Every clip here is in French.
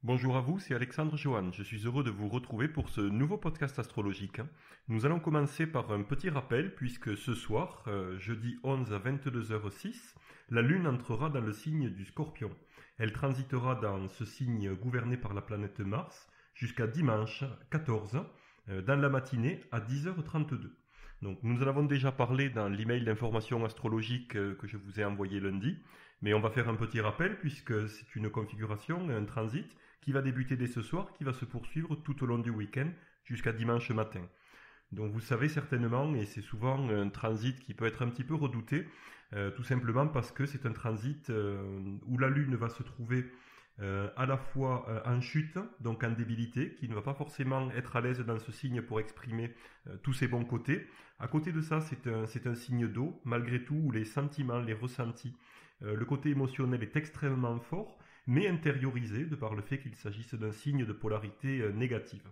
Bonjour à vous, c'est Alexandre Johan. Je suis heureux de vous retrouver pour ce nouveau podcast astrologique. Nous allons commencer par un petit rappel puisque ce soir, jeudi 11 à 22h06, la Lune entrera dans le signe du Scorpion. Elle transitera dans ce signe gouverné par la planète Mars jusqu'à dimanche 14 dans la matinée à 10h32. Donc nous en avons déjà parlé dans l'email d'information astrologique que je vous ai envoyé lundi, mais on va faire un petit rappel puisque c'est une configuration, un transit qui va débuter dès ce soir, qui va se poursuivre tout au long du week-end jusqu'à dimanche matin. Donc vous savez certainement, et c'est souvent un transit qui peut être un petit peu redouté, tout simplement parce que c'est un transit où la Lune va se trouver à la fois en chute, donc en débilité, qui ne va pas forcément être à l'aise dans ce signe pour exprimer tous ses bons côtés. À côté de ça, c'est un signe d'eau, malgré tout, où les sentiments, les ressentis, le côté émotionnel est extrêmement fort, mais intériorisé de par le fait qu'il s'agisse d'un signe de polarité négative.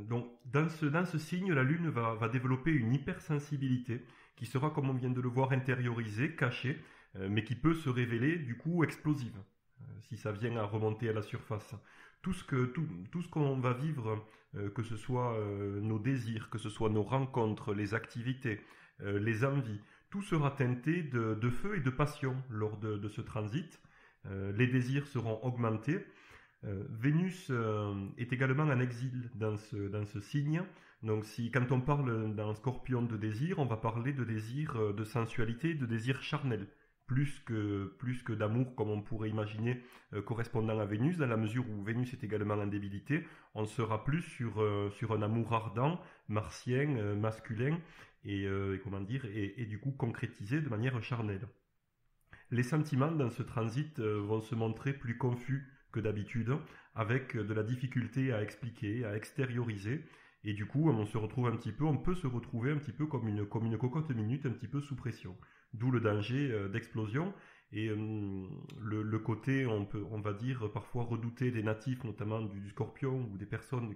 Donc dans ce signe, la Lune va développer une hypersensibilité qui sera, comme on vient de le voir, intériorisée, cachée, mais qui peut se révéler du coup explosive si ça vient à remonter à la surface. Tout ce qu'on va vivre, que ce soit nos désirs, que ce soit nos rencontres, les activités, les envies, tout sera teinté de feu et de passion lors de ce transit. Les désirs seront augmentés. Vénus est également en exil dans ce signe. Donc quand on parle dans Scorpion de désir, on va parler de désir de sensualité, de désir charnel plus que d'amour comme on pourrait imaginer correspondant à Vénus, dans la mesure où Vénus est également en débilité, on sera plus sur un amour ardent, martien, masculin, et du coup concrétisé de manière charnelle. Les sentiments dans ce transit vont se montrer plus confus que d'habitude, avec de la difficulté à expliquer, à extérioriser, et du coup on peut se retrouver un petit peu comme une cocotte minute, un petit peu sous pression. D'où le danger d'explosion et le côté, on va dire, parfois redouté des natifs, notamment du Scorpion, ou des personnes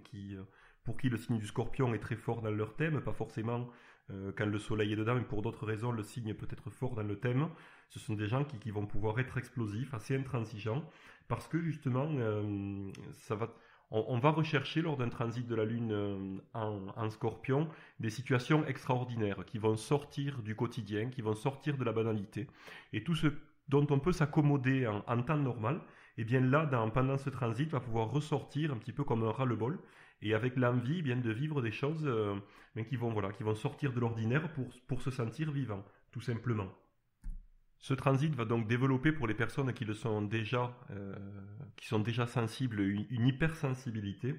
pour qui le signe du Scorpion est très fort dans leur thème, pas forcément quand le soleil est dedans, mais pour d'autres raisons, le signe peut être fort dans le thème. Ce sont des gens qui vont pouvoir être explosifs, assez intransigeants, parce que justement, on va rechercher lors d'un transit de la Lune en Scorpion des situations extraordinaires qui vont sortir du quotidien, qui vont sortir de la banalité. Et tout ce dont on peut s'accommoder en temps normal, et bien là, pendant ce transit, va pouvoir ressortir un petit peu comme un ras-le-bol, et avec l'envie bien de vivre des choses qui vont sortir de l'ordinaire pour se sentir vivant, tout simplement. Ce transit va donc développer pour les personnes qui sont déjà sensibles une hypersensibilité.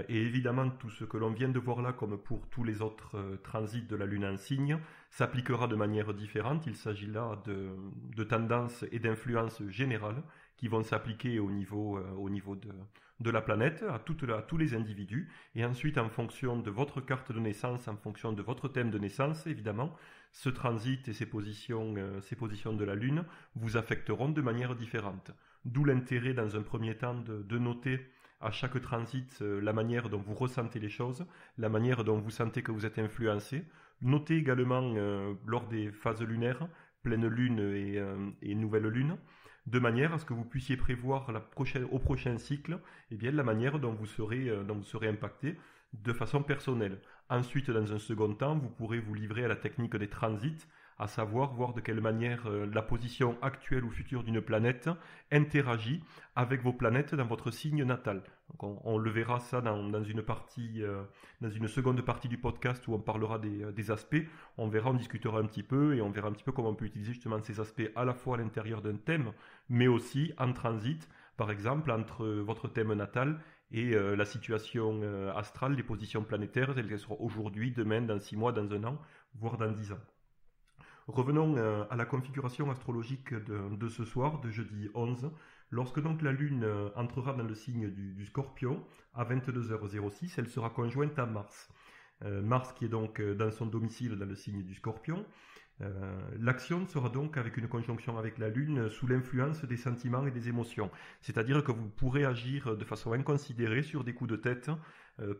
Et évidemment, tout ce que l'on vient de voir là, comme pour tous les autres transits de la Lune en signe, s'appliquera de manière différente. Il s'agit là de tendances et d'influences générales qui vont s'appliquer au niveau de la planète, à tous les individus. Et ensuite, en fonction de votre carte de naissance, en fonction de votre thème de naissance, évidemment, ce transit et ces positions de la Lune vous affecteront de manière différente. D'où l'intérêt dans un premier temps de noter à chaque transit la manière dont vous ressentez les choses, la manière dont vous sentez que vous êtes influencé. Notez également lors des phases lunaires, pleine lune et nouvelle lune, de manière à ce que vous puissiez prévoir au prochain cycle la manière dont vous serez impacté de façon personnelle. Ensuite, dans un second temps, vous pourrez vous livrer à la technique des transits, à savoir voir de quelle manière la position actuelle ou future d'une planète interagit avec vos planètes dans votre signe natal. Donc on le verra ça dans une seconde partie du podcast où on parlera des aspects. On discutera un petit peu et on verra un petit peu comment on peut utiliser justement ces aspects à la fois à l'intérieur d'un thème, mais aussi en transit, par exemple entre votre thème natal et la situation astrale, les positions planétaires, telles qu'elles seront aujourd'hui, demain, dans 6 mois, dans 1 an, voire dans 10 ans. Revenons à la configuration astrologique de ce soir, de jeudi 11. Lorsque donc la Lune entrera dans le signe du Scorpion, à 22h06, elle sera conjointe à Mars. Mars qui est donc dans son domicile dans le signe du Scorpion. L'action sera donc avec une conjonction avec la Lune sous l'influence des sentiments et des émotions. C'est-à-dire que vous pourrez agir de façon inconsidérée sur des coups de tête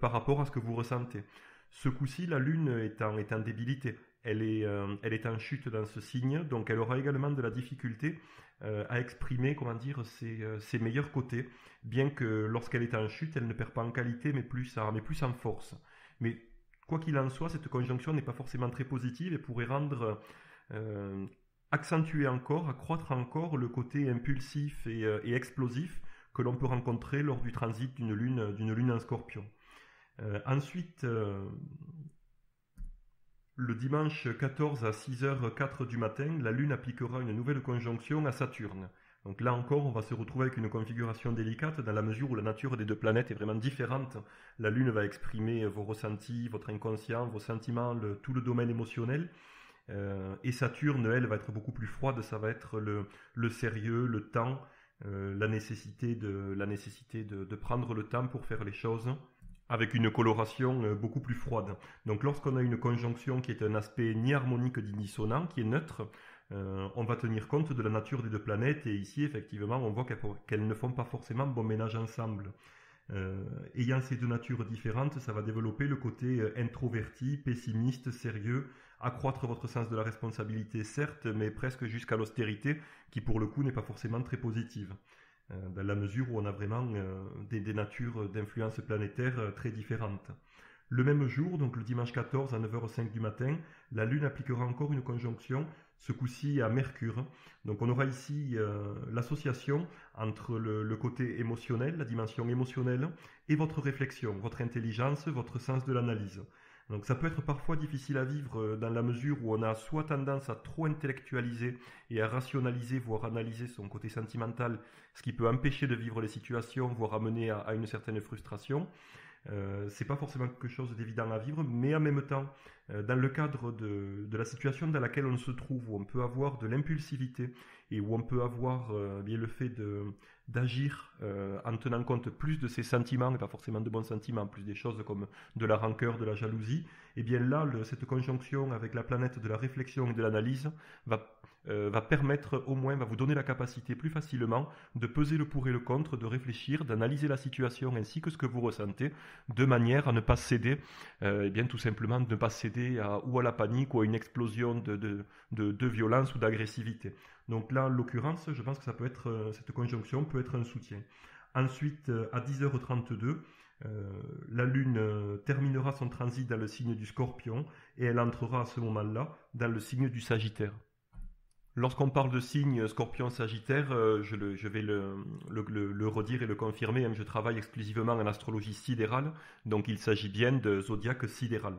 par rapport à ce que vous ressentez. Ce coup-ci, la Lune est en débilité. Elle est en chute dans ce signe, donc elle aura également de la difficulté à exprimer, ses meilleurs côtés, bien que lorsqu'elle est en chute, elle ne perd pas en qualité, mais plus en force. Mais quoi qu'il en soit, cette conjonction n'est pas forcément très positive et pourrait euh, accentuer encore, accroître encore le côté impulsif et explosif que l'on peut rencontrer lors du transit d'une lune en Scorpion. Ensuite, le dimanche 14 à 6h04 du matin, la Lune appliquera une nouvelle conjonction à Saturne. Donc là encore, on va se retrouver avec une configuration délicate dans la mesure où la nature des deux planètes est vraiment différente. La Lune va exprimer vos ressentis, votre inconscient, vos sentiments, tout le domaine émotionnel. Et Saturne, elle, va être beaucoup plus froide. Ça va être le sérieux, le temps, la nécessité de prendre le temps pour faire les choses, avec une coloration beaucoup plus froide. Donc lorsqu'on a une conjonction qui est un aspect ni harmonique ni dissonant, qui est neutre, on va tenir compte de la nature des deux planètes, et ici effectivement on voit qu'elles ne font pas forcément bon ménage ensemble. Ayant ces deux natures différentes, ça va développer le côté introverti, pessimiste, sérieux, accroître votre sens de la responsabilité certes, mais presque jusqu'à l'austérité, qui pour le coup n'est pas forcément très positive. Dans la mesure où on a vraiment des natures d'influence planétaire très différentes. Le même jour, donc le dimanche 14 à 9h05 du matin, la Lune appliquera encore une conjonction, ce coup-ci à Mercure. Donc on aura ici l'association entre le côté émotionnel, la dimension émotionnelle, et votre réflexion, votre intelligence, votre sens de l'analyse. Donc ça peut être parfois difficile à vivre dans la mesure où on a soit tendance à trop intellectualiser et à rationaliser, voire analyser son côté sentimental, ce qui peut empêcher de vivre les situations, voire amener à une certaine frustration. C'est pas forcément quelque chose d'évident à vivre, mais en même temps, dans le cadre de la situation dans laquelle on se trouve, où on peut avoir de l'impulsivité et où on peut avoir bien le fait d'agir en tenant compte plus de ses sentiments, et pas forcément de bons sentiments, plus des choses comme de la rancœur, de la jalousie, et bien là, cette conjonction avec la planète de la réflexion et de l'analyse va permettre au moins, va vous donner la capacité plus facilement de peser le pour et le contre, de réfléchir, d'analyser la situation ainsi que ce que vous ressentez, de manière à ne pas céder, et bien tout simplement de ne pas céder ou à la panique ou à une explosion de violence ou d'agressivité. Donc là, en l'occurrence, je pense que cette conjonction peut être un soutien. Ensuite, à 10h32, la Lune terminera son transit dans le signe du Scorpion et elle entrera à ce moment-là dans le signe du Sagittaire. Lorsqu'on parle de signe Scorpion-Sagittaire, je vais le redire et le confirmer, je travaille exclusivement en astrologie sidérale, donc il s'agit bien de zodiaque sidéral.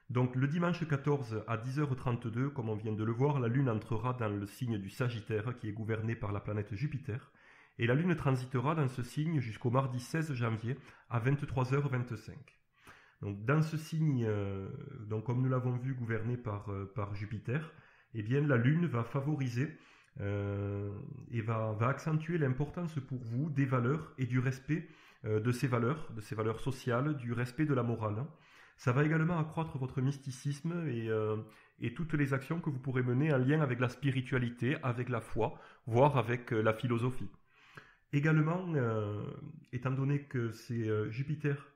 Donc le dimanche 14 à 10h32, comme on vient de le voir, la Lune entrera dans le signe du Sagittaire qui est gouverné par la planète Jupiter. Et la Lune transitera dans ce signe jusqu'au mardi 16 janvier à 23h25. Donc dans ce signe, donc comme nous l'avons vu, gouverné par Jupiter, eh bien la Lune va favoriser et va accentuer l'importance pour vous des valeurs et du respect de ces valeurs sociales, du respect de la morale. Ça va également accroître votre mysticisme et toutes les actions que vous pourrez mener en lien avec la spiritualité, avec la foi, voire avec la philosophie. Également, étant donné que c'est Jupiter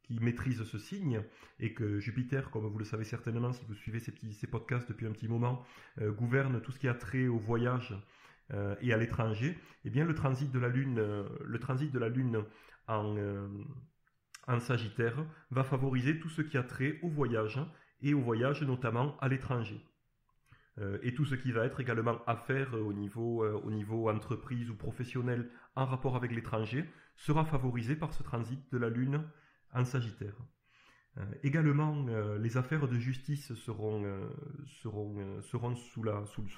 qui maîtrise ce signe, et que Jupiter, comme vous le savez certainement si vous suivez ces podcasts depuis un petit moment, gouverne tout ce qui a trait au voyage et à l'étranger, eh bien le transit de la Lune en Sagittaire va favoriser tout ce qui a trait au voyage, et au voyage notamment à l'étranger. Et tout ce qui va être également affaire au niveau entreprise ou professionnel en rapport avec l'étranger sera favorisé par ce transit de la Lune en Sagittaire. Également, les affaires de justice seront sous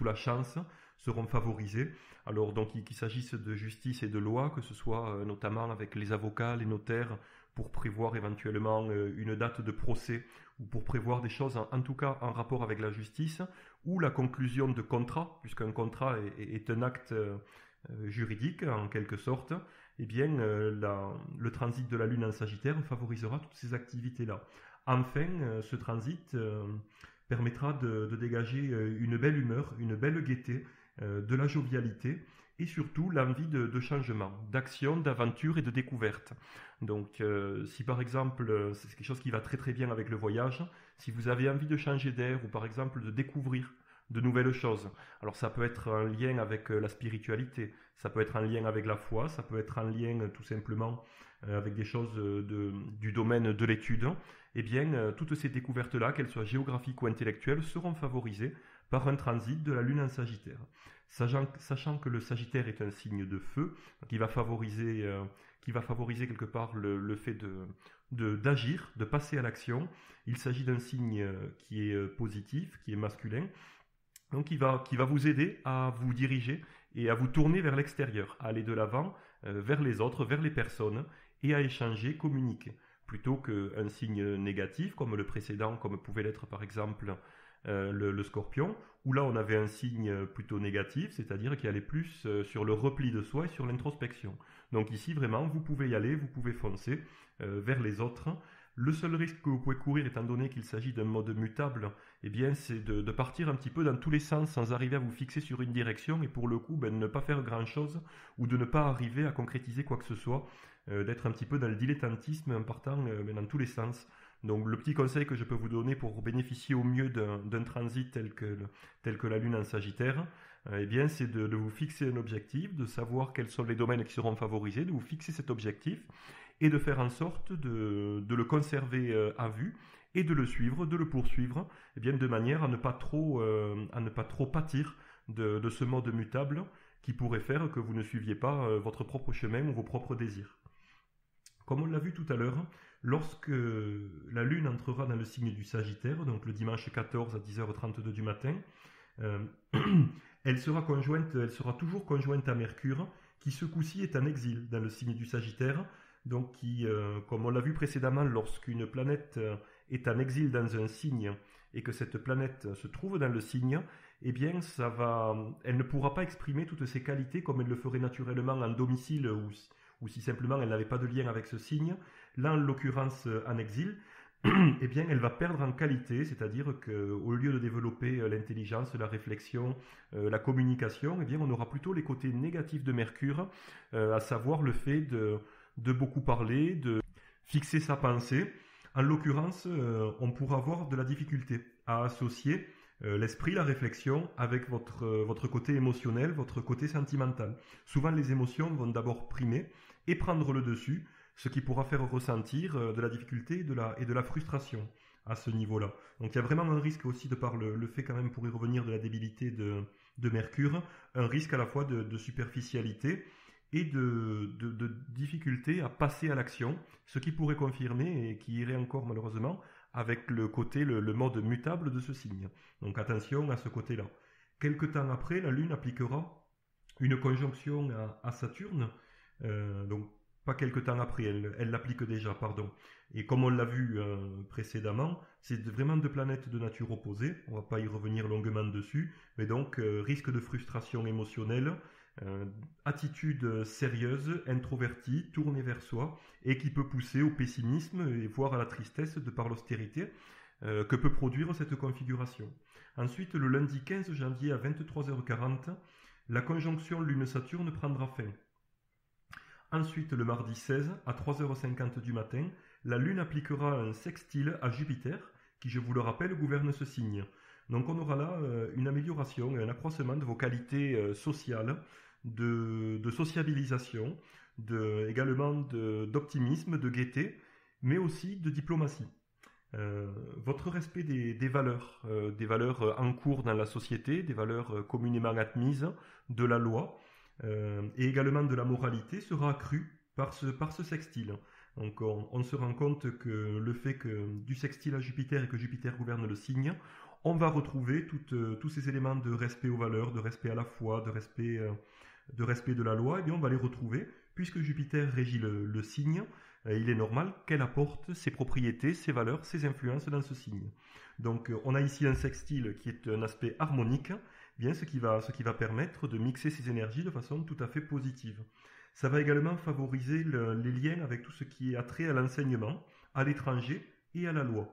la chance, seront favorisées. Alors donc qu'il s'agisse de justice et de loi, que ce soit notamment avec les avocats, les notaires, pour prévoir éventuellement une date de procès, ou pour prévoir des choses en tout cas en rapport avec la justice, ou la conclusion de contrats, puisqu'un contrat est un acte juridique en quelque sorte, eh bien le transit de la Lune en Sagittaire favorisera toutes ces activités-là. Enfin, ce transit permettra de dégager une belle humeur, une belle gaieté, de la jovialité, et surtout l'envie de changement, d'action, d'aventure et de découverte. Donc si par exemple, c'est quelque chose qui va très très bien avec le voyage, si vous avez envie de changer d'air ou par exemple de découvrir de nouvelles choses. Alors ça peut être en lien avec la spiritualité, ça peut être en lien avec la foi, ça peut être en lien tout simplement avec des choses du domaine de l'étude. Eh bien, toutes ces découvertes-là, qu'elles soient géographiques ou intellectuelles, seront favorisées par un transit de la Lune en Sagittaire. Sachant que le Sagittaire est un signe de feu, qui va favoriser quelque part le fait d'agir, de passer à l'action. Il s'agit d'un signe qui est positif, qui est masculin, donc qui va vous aider à vous diriger et à vous tourner vers l'extérieur, à aller de l'avant, vers les autres, vers les personnes, et à échanger, communiquer. Plutôt qu'un signe négatif, comme le précédent, comme pouvait l'être par exemple le Scorpion, où là on avait un signe plutôt négatif, c'est-à-dire qui allait plus sur le repli de soi et sur l'introspection. Donc ici vraiment vous pouvez y aller, vous pouvez foncer vers les autres. Le seul risque que vous pouvez courir, étant donné qu'il s'agit d'un mode mutable, eh bien, c'est de partir un petit peu dans tous les sens sans arriver à vous fixer sur une direction et pour le coup, ne pas faire grand-chose ou de ne pas arriver à concrétiser quoi que ce soit, d'être un petit peu dans le dilettantisme en partant dans tous les sens. Donc le petit conseil que je peux vous donner pour bénéficier au mieux d'un transit tel que la Lune en Sagittaire, eh bien, c'est de vous fixer un objectif, de savoir quels sont les domaines qui seront favorisés, de vous fixer cet objectif et de faire en sorte de le conserver à vue et de le suivre, de le poursuivre, eh bien, de manière à ne pas trop pâtir de ce mode mutable qui pourrait faire que vous ne suiviez pas votre propre chemin ou vos propres désirs. Comme on l'a vu tout à l'heure, lorsque la Lune entrera dans le signe du Sagittaire, donc le dimanche 14 à 10h32 du matin, elle sera toujours conjointe à Mercure, qui ce coup-ci est en exil dans le signe du Sagittaire, donc qui, comme on l'a vu précédemment, lorsqu'une planète est en exil dans un signe et que cette planète se trouve dans le signe, eh bien, elle ne pourra pas exprimer toutes ses qualités comme elle le ferait naturellement en domicile ou si simplement elle n'avait pas de lien avec ce signe. Là, en l'occurrence, en exil, eh bien, elle va perdre en qualité, c'est-à-dire qu'au lieu de développer l'intelligence, la réflexion, la communication, eh bien, on aura plutôt les côtés négatifs de Mercure, à savoir le fait de beaucoup parler, de fixer sa pensée. En l'occurrence, on pourra avoir de la difficulté à associer l'esprit, la réflexion avec votre côté émotionnel, votre côté sentimental. Souvent, les émotions vont d'abord primer et prendre le dessus, ce qui pourra faire ressentir de la difficulté et de la frustration à ce niveau-là. Donc il y a vraiment un risque aussi, de par le fait quand même, pour y revenir, de la débilité de Mercure, un risque à la fois de superficialité et de difficulté à passer à l'action, ce qui pourrait confirmer et qui irait encore malheureusement avec le mode mutable de ce signe. Donc attention à ce côté-là. Quelque temps après, la Lune appliquera une conjonction à Saturne, donc pas quelque temps après, elle l'applique déjà, pardon. Et comme on l'a vu précédemment, c'est vraiment deux planètes de nature opposée, on ne va pas y revenir longuement dessus, mais donc risque de frustration émotionnelle, attitude sérieuse, introvertie, tournée vers soi, et qui peut pousser au pessimisme et voire à la tristesse de par l'austérité que peut produire cette configuration. Ensuite, le lundi 15 janvier à 23h40, la conjonction Lune-Saturne prendra fin. Ensuite, le mardi 16 à 3h50 du matin, la Lune appliquera un sextile à Jupiter, qui, je vous le rappelle, gouverne ce signe. Donc on aura là une amélioration et un accroissement de vos qualités sociales, de sociabilisation, également d'optimisme, de gaieté, mais aussi de diplomatie. Votre respect des valeurs en cours dans la société, des valeurs communément admises, de la loi, et également de la moralité, sera accru par ce sextile. Donc on se rend compte que le fait que du sextile à Jupiter et que Jupiter gouverne le signe, on va retrouver tous ces éléments de respect aux valeurs, de respect à la foi, de respect de la loi, et bien on va les retrouver, puisque Jupiter régit le signe, il est normal qu'elle apporte ses propriétés, ses valeurs, ses influences dans ce signe. Donc on a ici un sextile qui est un aspect harmonique, bien ce qui va permettre de mixer ces énergies de façon tout à fait positive. Ça va également favoriser les liens avec tout ce qui est attrait à l'enseignement, à l'étranger et à la loi.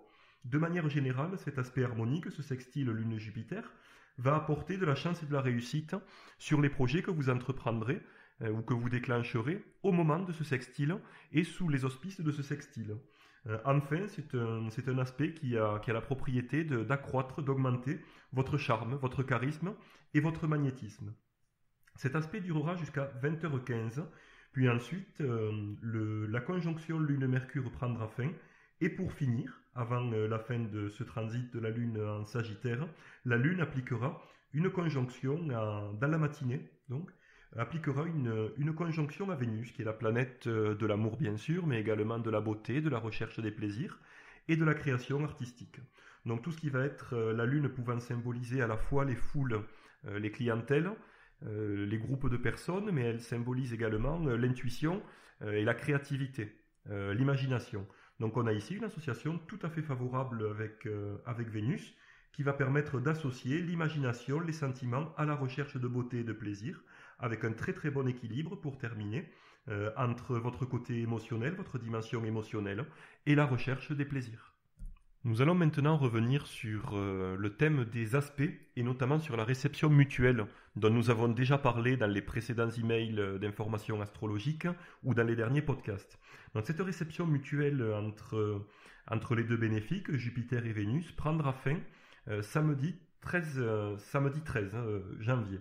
De manière générale, cet aspect harmonique, ce sextile Lune-Jupiter, va apporter de la chance et de la réussite sur les projets que vous entreprendrez, ou que vous déclencherez au moment de ce sextile et sous les auspices de ce sextile. Enfin, c'est un aspect qui a la propriété d'accroître, d'augmenter votre charme, votre charisme et votre magnétisme. Cet aspect durera jusqu'à 20h15, puis ensuite la conjonction Lune-Mercure prendra fin, et pour finir, avant la fin de ce transit de la Lune en Sagittaire, la Lune appliquera une conjonction dans la matinée, donc appliquera une conjonction à Vénus, qui est la planète de l'amour bien sûr, mais également de la beauté, de la recherche des plaisirs et de la création artistique. Donc tout ce qui va être la Lune pouvant symboliser à la fois les foules, les clientèles, les groupes de personnes, mais elle symbolise également l'intuition et la créativité, l'imagination. Donc on a ici une association tout à fait favorable avec Vénus, qui va permettre d'associer l'imagination, les sentiments à la recherche de beauté et de plaisir, avec un très très bon équilibre pour terminer entre votre côté émotionnel, votre dimension émotionnelle, et la recherche des plaisirs. Nous allons maintenant revenir sur le thème des aspects et notamment sur la réception mutuelle dont nous avons déjà parlé dans les précédents emails d'information astrologique ou dans les derniers podcasts. Donc cette réception mutuelle entre les deux bénéfiques, Jupiter et Vénus, prendra fin samedi 13 janvier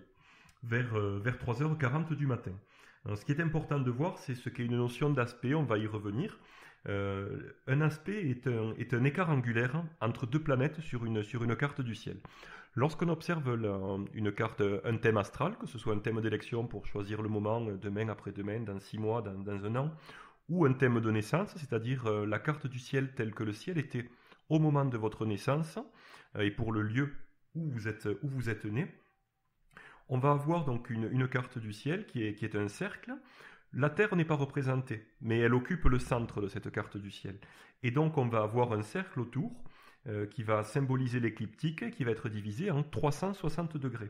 vers 3h40 du matin. Alors, ce qui est important de voir, c'est ce qu'est une notion d'aspect, on va y revenir. Un aspect est un écart angulaire entre deux planètes sur une carte du ciel. Lorsqu'on observe une carte, un thème astral, que ce soit un thème d'élection pour choisir le moment, demain, après-demain, dans 6 mois, dans un an, ou un thème de naissance, c'est-à-dire la carte du ciel telle que le ciel était au moment de votre naissance, et pour le lieu où vous êtes né, on va avoir donc une carte du ciel qui est un cercle. La Terre n'est pas représentée, mais elle occupe le centre de cette carte du ciel. Et donc on va avoir un cercle autour qui va symboliser l'écliptique, qui va être divisé en 360 degrés.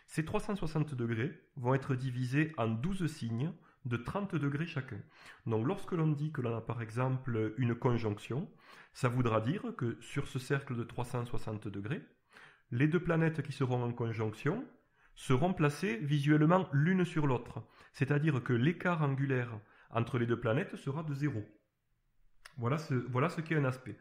Ces 360 degrés vont être divisés en 12 signes de 30 degrés chacun. Donc lorsque l'on dit que l'on a par exemple une conjonction, ça voudra dire que sur ce cercle de 360 degrés, les deux planètes qui seront en conjonction seront placées visuellement l'une sur l'autre. C'est-à-dire que l'écart angulaire entre les deux planètes sera de 0. Voilà ce qu'est un aspect.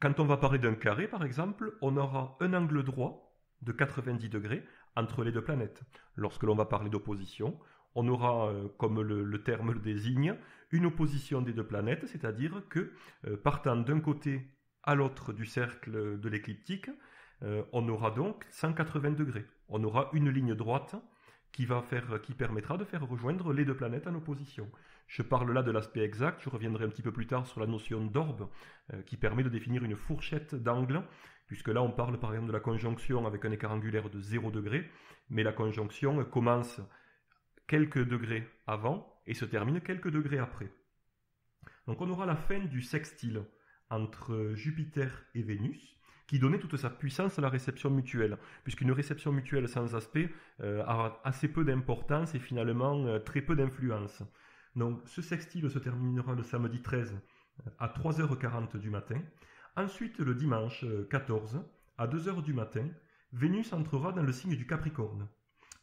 Quand on va parler d'un carré, par exemple, on aura un angle droit de 90 degrés entre les deux planètes. Lorsque l'on va parler d'opposition, on aura, comme le terme le désigne, une opposition des deux planètes, c'est-à-dire que partant d'un côté à l'autre du cercle de l'écliptique, on aura donc 180 degrés. On aura une ligne droite qui permettra de faire rejoindre les deux planètes en opposition. Je parle là de l'aspect exact, je reviendrai un petit peu plus tard sur la notion d'orbe, qui permet de définir une fourchette d'angle, puisque là on parle par exemple de la conjonction avec un écart angulaire de 0 degré, mais la conjonction commence quelques degrés avant et se termine quelques degrés après. Donc on aura la fin du sextile entre Jupiter et Vénus, qui donnait toute sa puissance à la réception mutuelle, puisqu'une réception mutuelle sans aspect a assez peu d'importance et finalement très peu d'influence. Donc ce sextile se terminera le samedi 13 à 3h40 du matin. Ensuite, le dimanche 14 à 2h du matin, Vénus entrera dans le signe du Capricorne.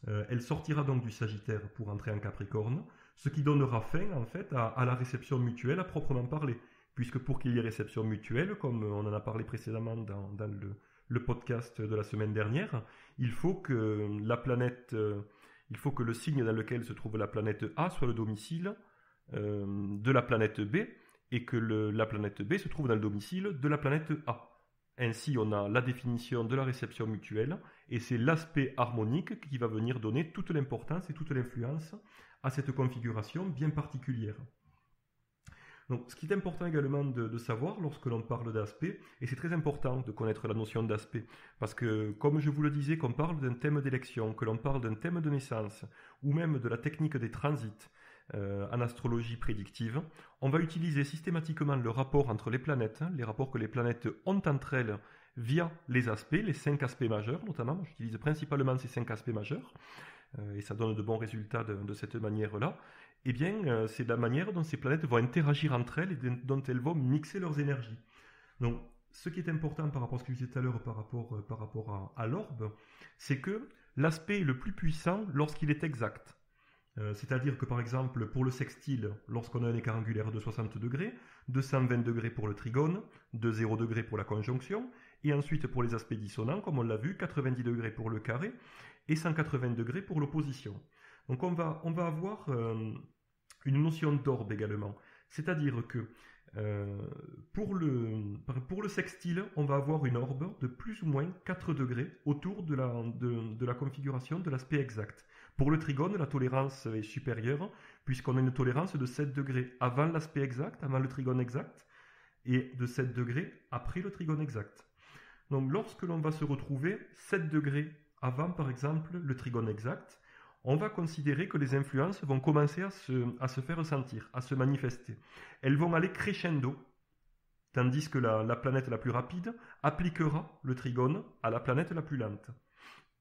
Elle sortira donc du Sagittaire pour entrer en Capricorne, ce qui donnera fin en fait à la réception mutuelle à proprement parler. Puisque pour qu'il y ait réception mutuelle, comme on en a parlé précédemment dans le podcast de la semaine dernière, il faut que le signe dans lequel se trouve la planète A soit le domicile de la planète B, et que la planète B se trouve dans le domicile de la planète A. Ainsi, on a la définition de la réception mutuelle, et c'est l'aspect harmonique qui va venir donner toute l'importance et toute l'influence à cette configuration bien particulière. Donc, ce qui est important également de savoir lorsque l'on parle d'aspect, et c'est très important de connaître la notion d'aspect, parce que, comme je vous le disais, qu'on parle d'un thème d'élection, que l'on parle d'un thème de naissance, ou même de la technique des transits en astrologie prédictive, on va utiliser systématiquement le rapport entre les planètes, les rapports que les planètes ont entre elles via les aspects, les 5 aspects majeurs notamment. J'utilise principalement ces 5 aspects majeurs, et ça donne de bons résultats de cette manière-là. Eh bien, c'est la manière dont ces planètes vont interagir entre elles et dont elles vont mixer leurs énergies. Donc, ce qui est important par rapport à ce que je disais tout à l'heure par rapport à l'orbe, c'est que l'aspect est le plus puissant lorsqu'il est exact. C'est-à-dire que par exemple pour le sextile, lorsqu'on a un écart angulaire de 60 degrés, 220 degrés pour le trigone, de 0 degrés pour la conjonction, et ensuite pour les aspects dissonants, comme on l'a vu, 90 degrés pour le carré et 180 degrés pour l'opposition. Donc on va avoir une notion d'orbe également. C'est-à-dire que pour le sextile, on va avoir une orbe de plus ou moins 4 degrés autour de la configuration de l'aspect exact. Pour le trigone, la tolérance est supérieure, puisqu'on a une tolérance de 7 degrés avant l'aspect exact, avant le trigone exact, et de 7 degrés après le trigone exact. Donc lorsque l'on va se retrouver 7 degrés avant, par exemple, le trigone exact, on va considérer que les influences vont commencer à se faire ressentir, à se manifester. Elles vont aller crescendo, tandis que la planète la plus rapide appliquera le trigone à la planète la plus lente.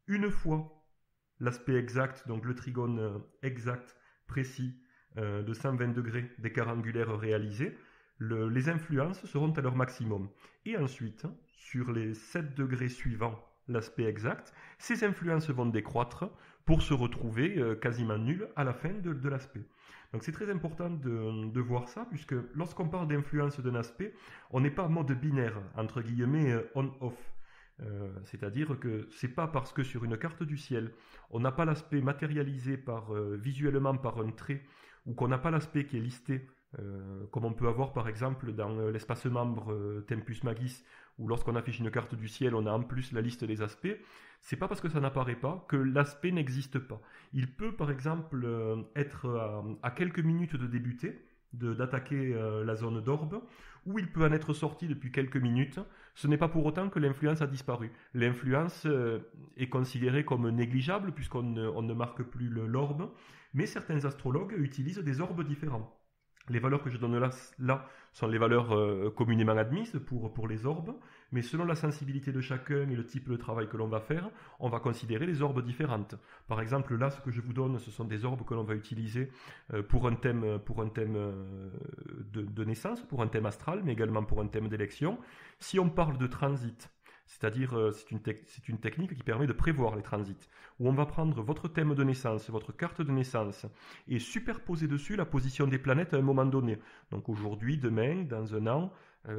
Une fois l'aspect exact, donc le trigone exact, précis, de 120 degrés d'écart angulaire réalisé, les influences seront à leur maximum. Et ensuite, sur les 7 degrés suivants, l'aspect exact, ces influences vont décroître pour se retrouver quasiment nulles à la fin de l'aspect. Donc c'est très important de voir ça, puisque lorsqu'on parle d'influence d'un aspect, on n'est pas en mode binaire, entre guillemets on-off. C'est-à-dire que c'est pas parce que sur une carte du ciel, on n'a pas l'aspect matérialisé visuellement par un trait, ou qu'on n'a pas l'aspect qui est listé, comme on peut avoir par exemple dans l'espace membre Tempus Magis, où lorsqu'on affiche une carte du ciel, on a en plus la liste des aspects. C'est pas parce que ça n'apparaît pas que l'aspect n'existe pas. Il peut par exemple être à quelques minutes de débuter, d'attaquer la zone d'orbe, ou il peut en être sorti depuis quelques minutes. Ce n'est pas pour autant que l'influence a disparu. L'influence est considérée comme négligeable puisqu'on ne marque plus l'orbe, mais certains astrologues utilisent des orbes différents. Les valeurs que je donne là sont les valeurs communément admises pour les orbes, mais selon la sensibilité de chacun et le type de travail que l'on va faire, on va considérer les orbes différentes. Par exemple, là, ce que je vous donne, ce sont des orbes que l'on va utiliser pour un thème de naissance, pour un thème astral, mais également pour un thème d'élection. Si on parle de transit, c'est-à-dire c'est une technique qui permet de prévoir les transits, où on va prendre votre thème de naissance, votre carte de naissance, et superposer dessus la position des planètes à un moment donné. Donc aujourd'hui, demain, dans un an,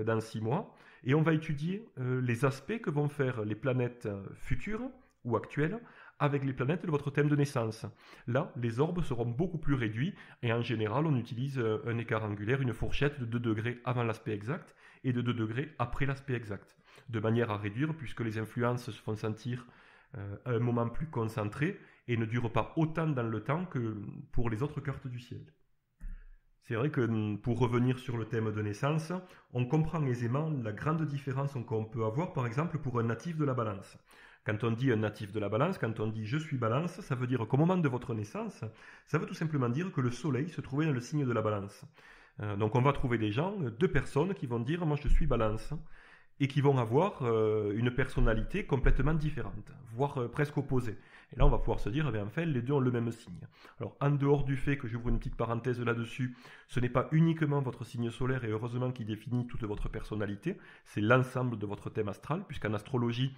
dans 6 mois, et on va étudier les aspects que vont faire les planètes futures ou actuelles avec les planètes de votre thème de naissance. Là, les orbes seront beaucoup plus réduits, et en général, on utilise un écart angulaire, une fourchette de 2 degrés avant l'aspect exact, et de 2 degrés après l'aspect exact, de manière à réduire, puisque les influences se font sentir à un moment plus concentré et ne durent pas autant dans le temps que pour les autres cartes du ciel. C'est vrai que pour revenir sur le thème de naissance, on comprend aisément la grande différence qu'on peut avoir par exemple pour un natif de la balance. Quand on dit un natif de la balance, quand on dit je suis balance, ça veut dire qu'au moment de votre naissance, ça veut tout simplement dire que le soleil se trouvait dans le signe de la balance. Donc on va trouver des gens, 2 personnes qui vont dire moi je suis balance, et qui vont avoir une personnalité complètement différente, voire presque opposée. Et là, on va pouvoir se dire, eh bien, enfin, les deux ont le même signe. Alors, en dehors du fait que j'ouvre une petite parenthèse là-dessus, ce n'est pas uniquement votre signe solaire, et heureusement qui définit toute votre personnalité, c'est l'ensemble de votre thème astral, puisqu'en astrologie,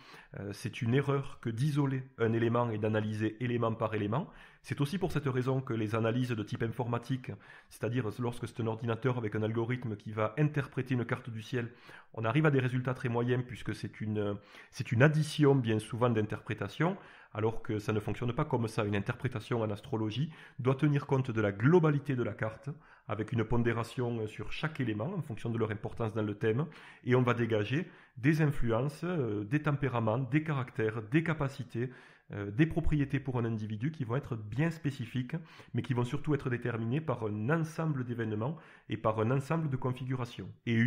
c'est une erreur que d'isoler un élément et d'analyser élément par élément. C'est aussi pour cette raison que les analyses de type informatique, c'est-à-dire lorsque c'est un ordinateur avec un algorithme qui va interpréter une carte du ciel, on arrive à des résultats très moyens puisque c'est une addition bien souvent d'interprétations, alors que ça ne fonctionne pas comme ça. Une interprétation en astrologie doit tenir compte de la globalité de la carte, avec une pondération sur chaque élément en fonction de leur importance dans le thème, et on va dégager des influences, des tempéraments, des caractères, des capacités, des propriétés pour un individu qui vont être bien spécifiques, mais qui vont surtout être déterminées par un ensemble d'événements et par un ensemble de configurations. Et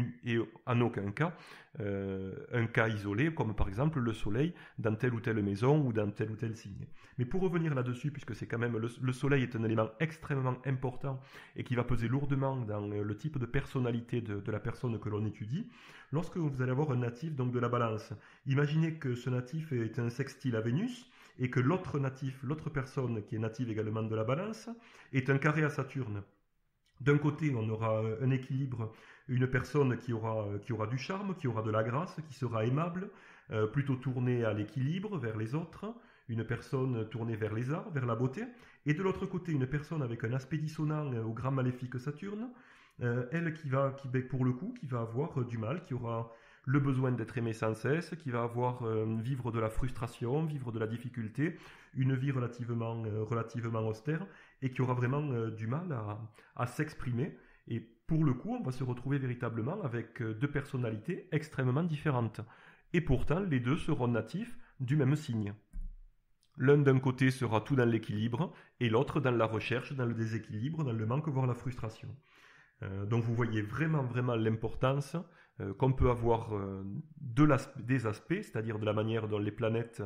en aucun cas, un cas isolé, comme par exemple le soleil dans telle ou telle maison ou dans tel ou tel signe. Mais pour revenir là-dessus, puisque c'est quand même le soleil est un élément extrêmement important et qui va peser lourdement dans le type de personnalité de la personne que l'on étudie, lorsque vous allez avoir un natif donc de la balance, imaginez que ce natif est un sextile à Vénus, et que l'autre natif, l'autre personne qui est native également de la balance, est un carré à Saturne. D'un côté, on aura un équilibre, une personne qui aura du charme, qui aura de la grâce, qui sera aimable, plutôt tournée à l'équilibre vers les autres, une personne tournée vers les arts, vers la beauté, et de l'autre côté, une personne avec un aspect dissonant au grand maléfique Saturne, elle pour le coup, qui va avoir du mal, qui aura le besoin d'être aimée sans cesse, qui va avoir vivre de la frustration, vivre de la difficulté, une vie relativement austère, et qui aura vraiment du mal à s'exprimer. Et pour le coup, on va se retrouver véritablement avec deux personnalités extrêmement différentes. Et pourtant, les deux seront natifs du même signe. L'un d'un côté sera tout dans l'équilibre, et l'autre dans la recherche, dans le déséquilibre, dans le manque, voire la frustration. Donc vous voyez vraiment l'importance qu'on peut avoir des aspects, c'est-à-dire de la manière dont les planètes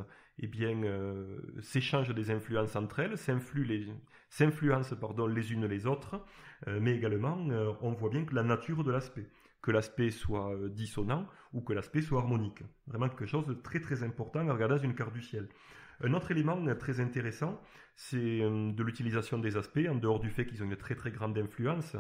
s'échangent des influences entre elles, s'influencent les unes les autres, mais également on voit bien que la nature de l'aspect, que l'aspect soit dissonant ou que l'aspect soit harmonique. Vraiment quelque chose de très très important à regarder dans une carte du ciel. Un autre élément très intéressant, c'est de l'utilisation des aspects, en dehors du fait qu'ils ont une très très grande influence,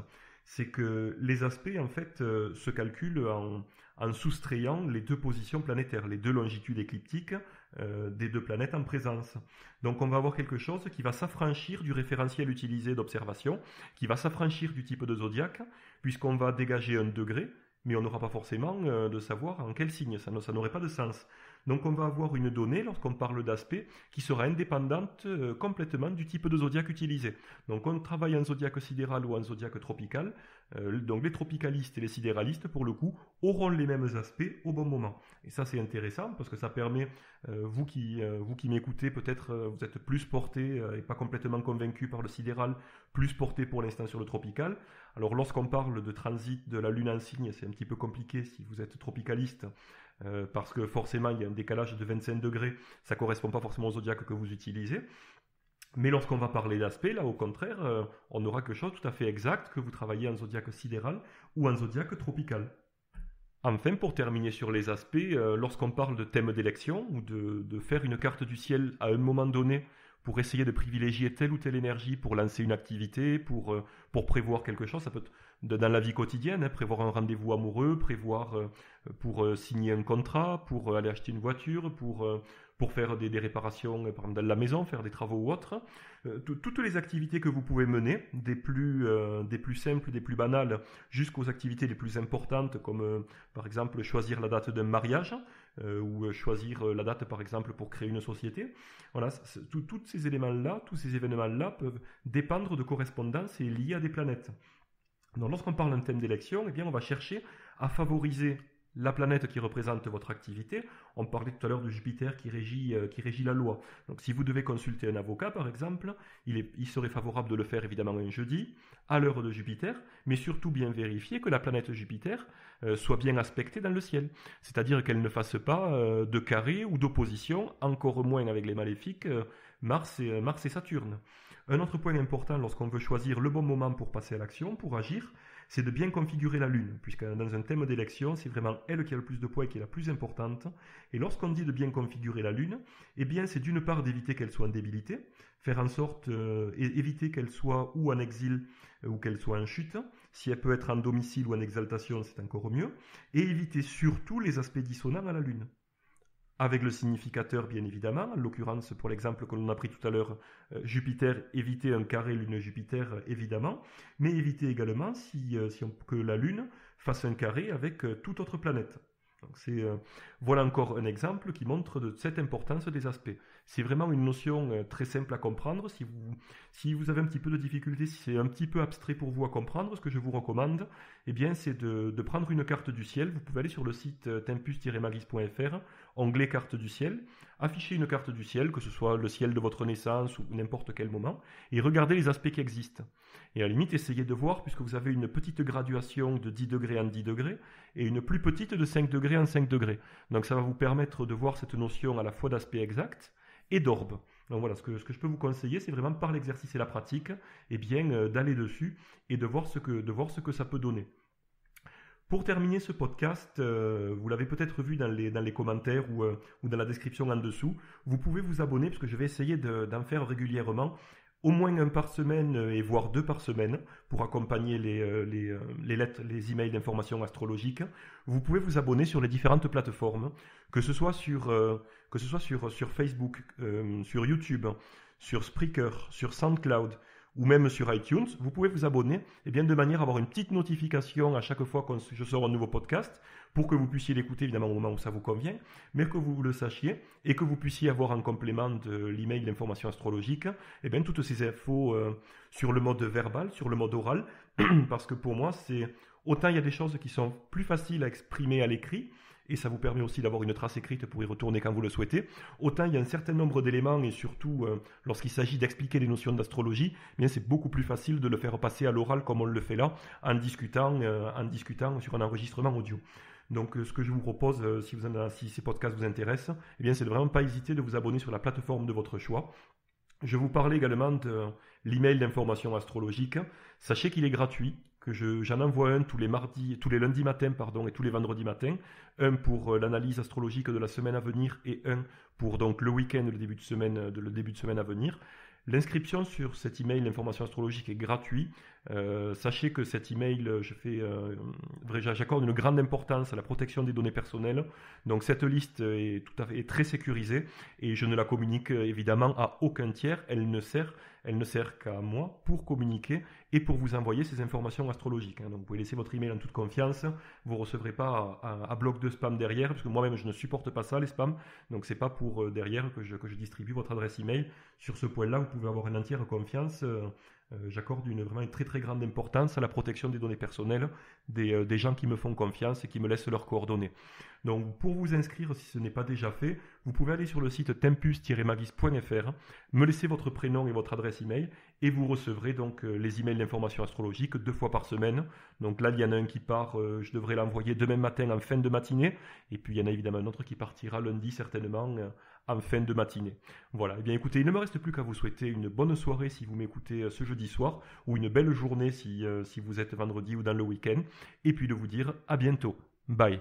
c'est que les aspects en fait se calculent en soustrayant les deux positions planétaires, les deux longitudes écliptiques des deux planètes en présence. Donc on va avoir quelque chose qui va s'affranchir du référentiel utilisé d'observation, qui va s'affranchir du type de zodiaque, puisqu'on va dégager un degré, mais on n'aura pas forcément de savoir en quel signe, ça n'aurait pas de sens. Donc on va avoir une donnée, lorsqu'on parle d'aspect, qui sera indépendante complètement du type de zodiaque utilisé. Donc on travaille en zodiaque sidéral ou en zodiaque tropical, donc les tropicalistes et les sidéralistes, pour le coup, auront les mêmes aspects au bon moment. Et ça c'est intéressant, parce que ça permet, vous qui m'écoutez, peut-être vous êtes plus porté et pas complètement convaincu par le sidéral, plus porté pour l'instant sur le tropical. Alors lorsqu'on parle de transit de la Lune en signe, c'est un petit peu compliqué si vous êtes tropicaliste, parce que forcément il y a un décalage de 25 degrés, ça ne correspond pas forcément au zodiaque que vous utilisez. Mais lorsqu'on va parler d'aspect, là au contraire, on aura quelque chose tout à fait exact, que vous travaillez en zodiaque sidéral ou en zodiaque tropical. Enfin, pour terminer sur les aspects, lorsqu'on parle de thème d'élection ou de faire une carte du ciel à un moment donné pour essayer de privilégier telle ou telle énergie pour lancer une activité, pour prévoir quelque chose, ça peut être dans la vie quotidienne, prévoir un rendez-vous amoureux, prévoir pour signer un contrat, pour aller acheter une voiture, pour faire des réparations par exemple dans la maison, faire des travaux ou autres. Toutes les activités que vous pouvez mener, des plus simples, des plus banales, jusqu'aux activités les plus importantes, comme par exemple choisir la date d'un mariage, ou choisir la date par exemple pour créer une société. Voilà, tous ces éléments-là, tous ces événements-là peuvent dépendre de correspondances et liés à des planètes. Donc lorsqu'on parle d'un thème d'élection, eh bien on va chercher à favoriser la planète qui représente votre activité. On parlait tout à l'heure de Jupiter qui régit la loi. Donc si vous devez consulter un avocat par exemple, il serait favorable de le faire évidemment un jeudi, à l'heure de Jupiter, mais surtout bien vérifier que la planète Jupiter soit bien aspectée dans le ciel. C'est-à-dire qu'elle ne fasse pas de carré ou d'opposition, encore moins avec les maléfiques Mars et Saturne. Un autre point important lorsqu'on veut choisir le bon moment pour passer à l'action, pour agir, c'est de bien configurer la Lune, puisque dans un thème d'élection, c'est vraiment elle qui a le plus de poids et qui est la plus importante. Et lorsqu'on dit de bien configurer la Lune, eh bien c'est d'une part d'éviter qu'elle soit en débilité, faire en sorte éviter qu'elle soit ou en exil ou qu'elle soit en chute. Si elle peut être en domicile ou en exaltation, c'est encore mieux. Et éviter surtout les aspects dissonants à la Lune. Avec le significateur, bien évidemment, en l'occurrence, pour l'exemple que l'on a pris tout à l'heure, Jupiter, éviter un carré Lune-Jupiter, évidemment, mais éviter également que la Lune fasse un carré avec toute autre planète. Donc voilà encore un exemple qui montre de cette importance des aspects. C'est vraiment une notion très simple à comprendre. Si vous avez un petit peu de difficulté, si c'est un petit peu abstrait pour vous à comprendre, ce que je vous recommande, eh bien, c'est de prendre une carte du ciel. Vous pouvez aller sur le site tempus-magis.fr, onglet carte du ciel, afficher une carte du ciel, que ce soit le ciel de votre naissance ou n'importe quel moment, et regarder les aspects qui existent. Et à la limite, essayez de voir, puisque vous avez une petite graduation de 10 degrés en 10 degrés, et une plus petite de 5 degrés en 5 degrés. Donc ça va vous permettre de voir cette notion à la fois d'aspect exact et d'orbe. Donc voilà, ce que je peux vous conseiller, c'est vraiment par l'exercice et la pratique, eh bien, d'aller dessus et de voir ce que ça peut donner. Pour terminer ce podcast, vous l'avez peut-être vu dans les commentaires ou dans la description en dessous, vous pouvez vous abonner, parce que je vais essayer d'en faire régulièrement au moins un par semaine et voire 2 par semaine pour accompagner les lettres, les emails d'information astrologique. Vous pouvez vous abonner sur les différentes plateformes, que ce soit sur Facebook, sur YouTube, sur Spreaker, sur SoundCloud ou même sur iTunes. Vous pouvez vous abonner de manière à avoir une petite notification à chaque fois que je sors un nouveau podcast pour que vous puissiez l'écouter évidemment au moment où ça vous convient, mais que vous le sachiez et que vous puissiez avoir en complément de l'email d'information astrologique toutes ces infos sur le mode verbal, sur le mode oral, parce que pour moi, autant il y a des choses qui sont plus faciles à exprimer à l'écrit, et ça vous permet aussi d'avoir une trace écrite pour y retourner quand vous le souhaitez. Autant il y a un certain nombre d'éléments, et surtout lorsqu'il s'agit d'expliquer les notions d'astrologie, c'est beaucoup plus facile de le faire passer à l'oral comme on le fait là, en discutant sur un enregistrement audio. Donc ce que je vous propose, si ces podcasts vous intéressent, c'est de vraiment pas hésiter de vous abonner sur la plateforme de votre choix. Je vous parlais également de l'email d'information astrologique. Sachez qu'il est gratuit, que j'en envoie un tous les lundis matins et tous les vendredis matins. Un pour l'analyse astrologique de la semaine à venir et un pour donc le week-end, le début de semaine à venir. L'inscription sur cet email d'information astrologique est gratuit. Sachez que cet email, j'accorde une grande importance à la protection des données personnelles. Donc cette liste est très sécurisée et je ne la communique évidemment à aucun tiers. Elle ne sert qu'à moi pour communiquer et pour vous envoyer ces informations astrologiques. Donc vous pouvez laisser votre email en toute confiance. Vous ne recevrez pas à bloc de spam derrière, parce que moi-même je ne supporte pas ça, les spams. Donc c'est pas pour derrière que je distribue votre adresse email. Sur ce point-là, vous pouvez avoir une entière confiance. J'accorde vraiment une très très grande importance à la protection des données personnelles des gens qui me font confiance et qui me laissent leurs coordonnées. Donc pour vous inscrire, si ce n'est pas déjà fait, vous pouvez aller sur le site tempus-magis.fr, me laisser votre prénom et votre adresse email et vous recevrez donc les emails d'information astrologique 2 fois par semaine. Donc là, il y en a un qui part, je devrais l'envoyer demain matin en fin de matinée, et puis il y en a évidemment un autre qui partira lundi certainement en fin de matinée. Voilà, écoutez, il ne me reste plus qu'à vous souhaiter une bonne soirée si vous m'écoutez ce jeudi soir, ou une belle journée si vous êtes vendredi ou dans le week-end, et puis de vous dire à bientôt. Bye.